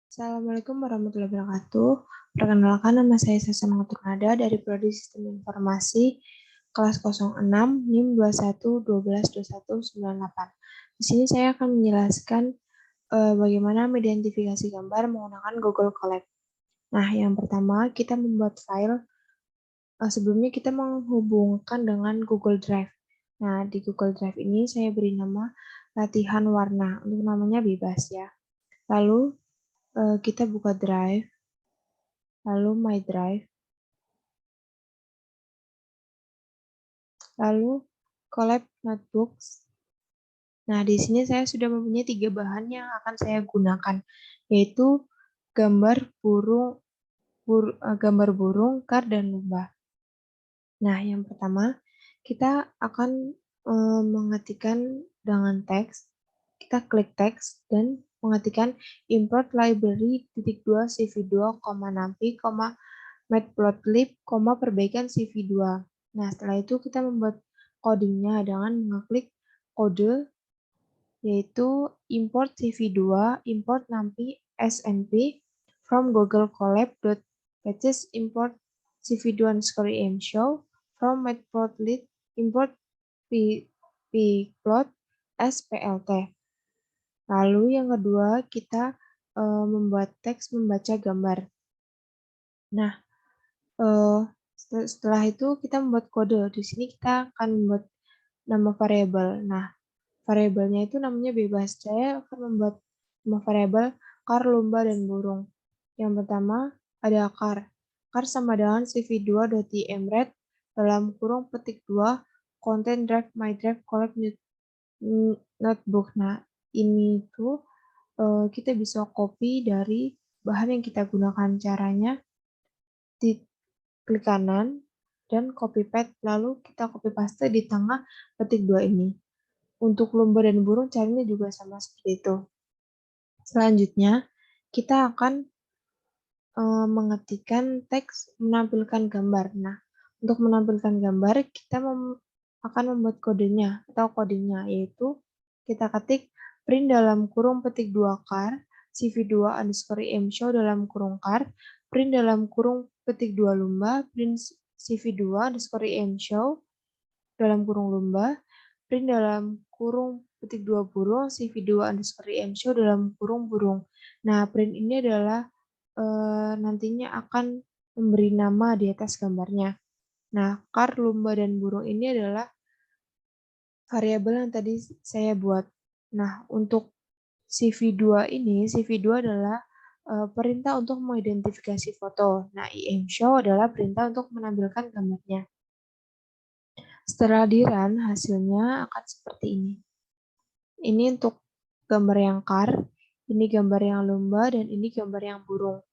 Assalamualaikum warahmatullahi wabarakatuh. Perkenalkan, nama saya Sasa Nada dari Prodi Sistem Informasi kelas 06 NIM 21 12 21 98. Di sini saya akan menjelaskan bagaimana mengidentifikasi gambar menggunakan Google Colab. Nah, yang pertama kita membuat file. Sebelumnya kita menghubungkan dengan Google Drive. Nah, di Google Drive ini saya beri nama latihan warna. Untuk namanya bebas ya. Lalu kita buka Drive. Lalu My Drive, lalu Collab Notebooks. Nah, di sini saya sudah mempunyai 3 bahan yang akan saya gunakan, yaitu gambar burung, kar, dan lumba. Nah, yang pertama, kita akan mengetikkan dengan teks. Kita klik teks dan mengetikkan import library .2 cv2, nampi, matplotlib, perbaikan cv2. Nah, setelah itu kita membuat codingnya dengan mengklik kode, yaitu import cv2, import nampi snp from Google Colab.pages, import cv2_imshow from matplotlib, import pplot splt. Lalu yang kedua, kita membuat teks membaca gambar. Nah, setelah itu kita membuat kode. Di sini kita akan membuat nama variabel. Nah, variabelnya itu namanya bebas. Saya akan membuat nama variabel kar, lumba, dan burung. Yang pertama ada kar. Kar sama dengan cv2.imread dalam kurung petik 2 content drive my drive collab notebook. Nah, ini tuh kita bisa copy dari bahan yang kita gunakan. Caranya di klik kanan dan copy paste, lalu kita copy paste di tengah petik 2 ini. Untuk lumba dan burung caranya juga sama seperti itu. Selanjutnya, kita akan mengetikkan teks menampilkan gambar. Nah, untuk menampilkan gambar, kita akan membuat kodenya atau codingnya, yaitu kita ketik print dalam kurung petik 2 kar, cv2_imshow dalam kurung kar, print dalam kurung petik 2 lumba, print cv2_imshow dalam kurung lumba, print dalam kurung petik 2 burung, cv2_imshow dalam kurung burung. Nah, print ini adalah nantinya akan memberi nama di atas gambarnya. Nah, kar, lumba, dan burung ini adalah variabel yang tadi saya buat. Nah, untuk CV2 ini, CV2 adalah perintah untuk mengidentifikasi foto. Nah, imshow adalah perintah untuk menampilkan gambarnya. Setelah di-run, hasilnya akan seperti ini. Ini untuk gambar yang kar, ini gambar yang lumba, dan ini gambar yang burung.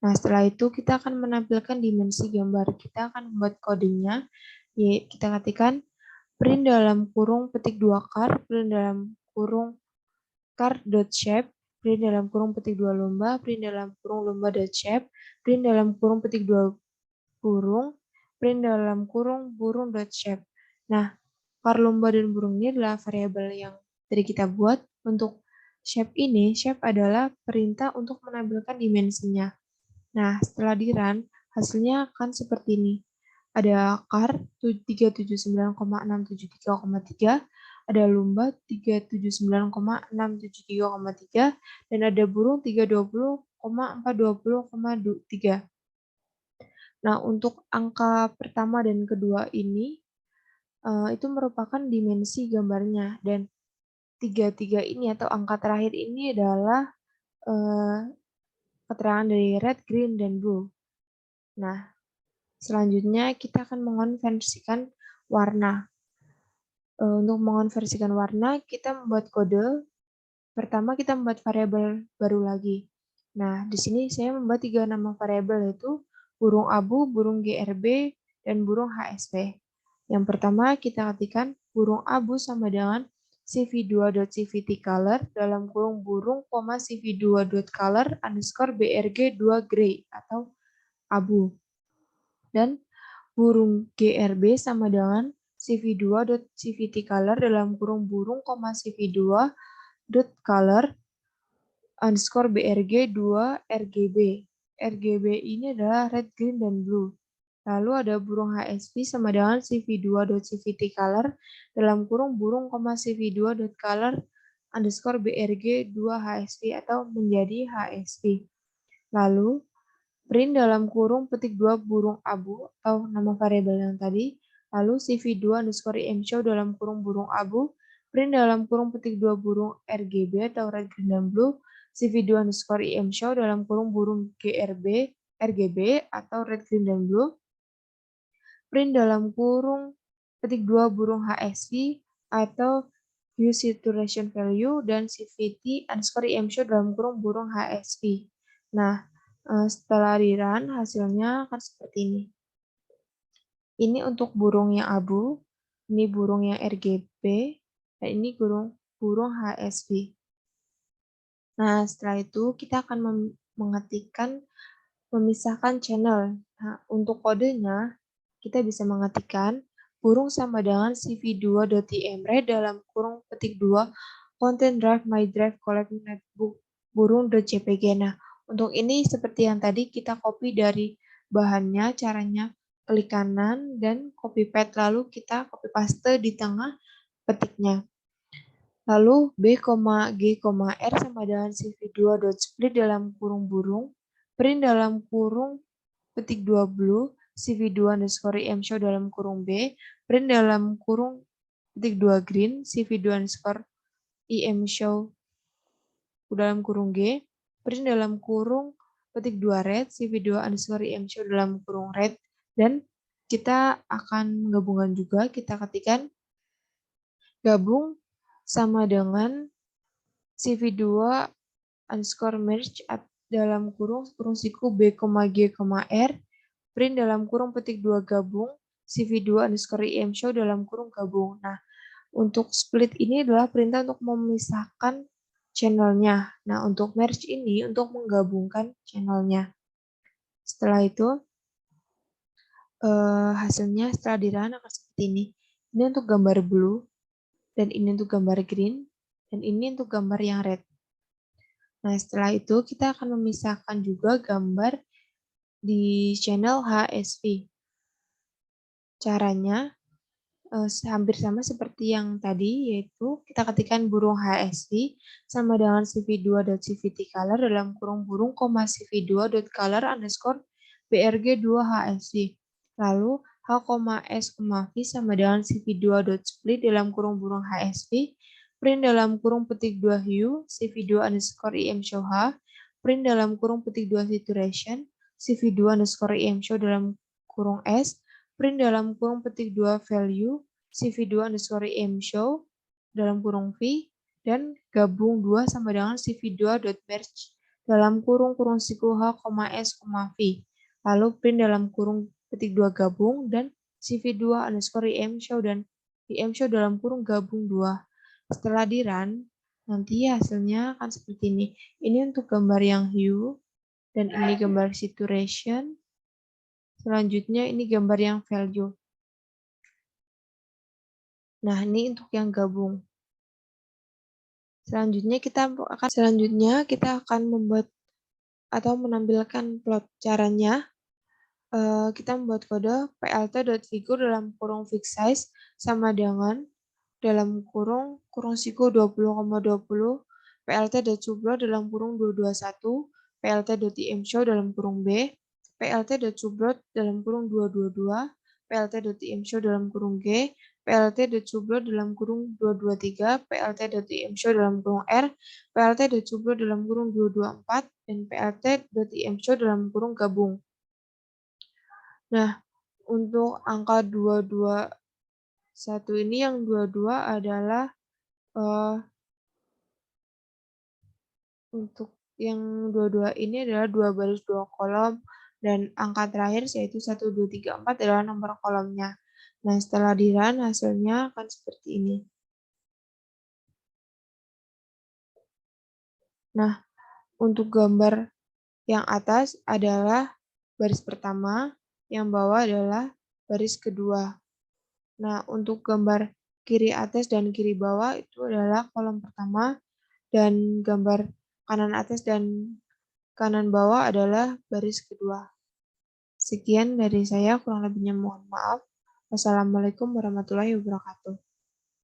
Nah, setelah itu kita akan menampilkan dimensi gambar. Kita akan membuat codingnya. Kita ketikkan print dalam kurung petik 2 kar, print dalam kurung kar.shape, print dalam kurung petik 2 lumba, print dalam kurung lumba.shape, print dalam kurung petik 2 burung, print dalam kurung burung.shape. Nah, kar, lumba, dan burung ini adalah variabel yang tadi kita buat. Untuk shape ini, shape adalah perintah untuk menampilkan dimensinya. Nah, setelah di-run, hasilnya akan seperti ini. Ada kar 379,673,3, ada lumba 379,673,3, dan ada burung 320,420,3. Nah, untuk angka pertama dan kedua ini, itu merupakan dimensi gambarnya, dan 33 ini atau angka terakhir ini adalah keterangan dari red, green, dan blue. Nah, selanjutnya kita akan mengonversikan warna. Untuk mengonversikan warna, kita membuat kode. Pertama kita membuat variabel baru lagi. Nah, di sini saya membuat 3 nama variabel, yaitu burung abu, burung GRB, dan burung HSP. Yang pertama kita ketikkan burung abu sama dengan cv2.cvtcolor dalam kurung burung, cv2.color underscore brg2 gray atau abu. Dan burung GRB sama dengan cv2.cvtcolor dalam kurung burung, cv2.color underscore BRG 2 RGB. RGB ini adalah red, green, dan blue. Lalu ada burung HSV sama dengan cv2.cvtcolor dalam kurung burung, cv2.color underscore BRG 2 HSV atau menjadi HSV. Lalu print dalam kurung petik 2 burung abu atau nama variabel yang tadi. Lalu cv2 underscore imshow dalam kurung burung abu. Print dalam kurung petik 2 burung RGB atau red, green, dan blue. cv2 underscore imshow dalam kurung burung GRB, RGB atau red, green, dan blue. Print dalam kurung petik 2 burung HSV atau view saturation value dan CVT underscore imshow dalam kurung burung HSV. Nah, setelah di run hasilnya akan seperti ini. Ini untuk burung yang abu, ini burung yang RGB, dan ini burung HSV. Nah, setelah itu kita akan memisahkan channel. Nah, untuk kodenya, kita bisa mengetikkan burung sama dengan cv2.imread dalam kurung petik 2 content drive my drive collect netbook burung.jpg. Nah, untuk ini seperti yang tadi kita copy dari bahannya, caranya klik kanan dan copy paste, lalu kita copy paste di tengah petiknya. Lalu B, G, R sama dengan cv2.split dalam kurung burung, print dalam kurung petik 2 blue, cv2 underscore imshow dalam kurung B, print dalam kurung petik 2 green, cv2 underscore imshow dalam kurung G, print dalam kurung petik 2 red, cv2 underscore imshow dalam kurung red, dan kita akan menggabungkan juga, kita ketikkan gabung sama dengan cv2 underscore merge dalam kurung siku B, G, R, print dalam kurung petik 2 gabung, cv2 underscore imshow dalam kurung gabung. Nah, untuk split ini adalah perintah untuk memisahkan channelnya. Nah, untuk merge ini untuk menggabungkan channelnya. Setelah itu, hasilnya setelah di-run akan seperti ini. Ini untuk gambar blue, dan ini untuk gambar green, dan ini untuk gambar yang red. Nah, setelah itu kita akan memisahkan juga gambar di channel HSV. Caranya hampir sama seperti yang tadi, yaitu kita ketikkan burung HSV sama dengan cv2.cvtcolor dalam kurung burung, cv2.color underscore brg2 HSV. Lalu h, s, v sama dengan cv2.split dalam kurung burung HSV, print dalam kurung petik 2 hue, cv2 underscore imshow h, print dalam kurung petik 2 saturation, cv2 underscore imshow dalam kurung s, print dalam kurung petik 2 value, cv2 underscore imshow dalam kurung v, dan gabung 2 sama dengan cv2.merge dalam kurung siku h, s, v. Lalu print dalam kurung petik 2 gabung dan cv2 underscore imshow dan imshow dalam kurung gabung 2. Setelah di run, nanti hasilnya akan seperti ini. Ini untuk gambar yang hue, dan ini gambar saturation. Selanjutnya ini gambar yang value. Nah, ini untuk yang gabung. Selanjutnya kita akan membuat atau menampilkan plot. Caranya kita membuat kode plt.figure dalam kurung fixed size sama dengan dalam kurung siku 20,20 plt.subplot dalam kurung 221 plt.imshow dalam kurung B, plt.subplot dalam kurung 222 plt.imshow dalam kurung G, plt.subplot dalam kurung 223 plt.imshow dalam kurung R, plt.subplot dalam kurung 224 dan plt.imshow dalam kurung gabung. Nah, untuk angka 221 ini yang 22 adalah untuk yang 22 ini adalah 2 baris 2 kolom, dan angka terakhir yaitu 1, 2, 3, 4 adalah nomor kolomnya. Nah, setelah di run hasilnya akan seperti ini. Nah, untuk gambar yang atas adalah baris pertama, yang bawah adalah baris kedua. Nah, untuk gambar kiri atas dan kiri bawah itu adalah kolom pertama, dan gambar kanan atas dan kanan bawah adalah baris kedua. Sekian dari saya, kurang lebihnya mohon maaf. Wassalamualaikum warahmatullahi wabarakatuh.